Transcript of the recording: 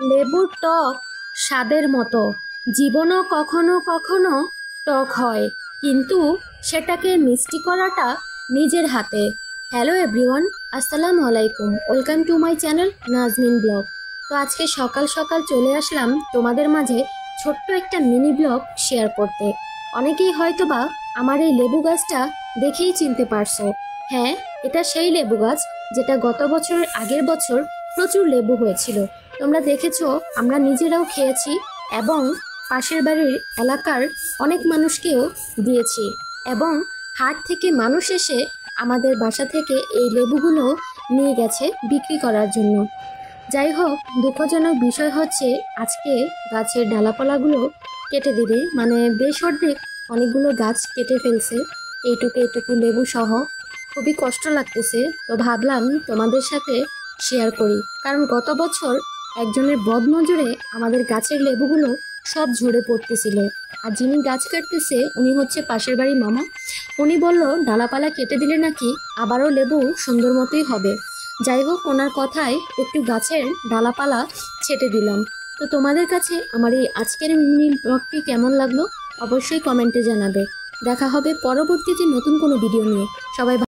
লেবুর টক স্বাদের মতো, জীবনও কখনো কখনো টক হয়, কিন্তু সেটাকে মিষ্টি করাটা নিজের হাতে। হ্যালো এভরিওয়ান, আসসালামু আলাইকুম, welcome to my channel Nazmin blog. তো আজকে সকাল সকাল চলে আসলাম তোমাদের মাঝে ছোট্ট একটা মিনি ব্লগ শেয়ার করতে। অনেকেই হয়তোবা আমার এই লেবু গাছটা দেখেই চিনতে পারছো। হ্যাঁ, এটা সেই লেবু গাছ যেটা গত বছরের আগের বছর প্রচুর লেবু হয়েছিল। তোমরা দেখেছো, আমরা নিজেরাও খেয়েছি এবং পাশের বাড়ির এলাকার অনেক মানুষকেও দিয়েছি, এবং হাট থেকে মানুষ এসে আমাদের বাসা থেকে এই লেবুগুলো নিয়ে গেছে বিক্রি করার জন্য। যাই হোক, দুঃখজনক বিষয় হচ্ছে আজকে গাছের ডালাপালাগুলো কেটে দিবে, মানে বেশ অর্ধেক অনেকগুলো গাছ কেটে ফেলছে, এইটুকু এইটুকু লেবু সহ। খুবই কষ্ট লাগতেছে, তো ভাবলাম তোমাদের সাথে শেয়ার করি, কারণ গত বছর একজনের বদনজরে আমাদের গাছের লেবুগুলো সব ঝরে পড়তেছিল। আর যিনি গাছ কাটতেছে উনি হচ্ছে পাশের বাড়ি মামা। উনি বলল ডালাপালা কেটে দিলে নাকি আবারও লেবু সুন্দর মতোই হবে। যাই হোক, ওনার কথায় একটু গাছের ডালাপালা ছেটে দিলাম। তো তোমাদের কাছে আমার এই আজকের মিনি ব্লগটি কেমন লাগলো অবশ্যই কমেন্টে জানাবে। দেখা হবে পরবর্তীতে নতুন কোনো ভিডিও নিয়ে। সবাই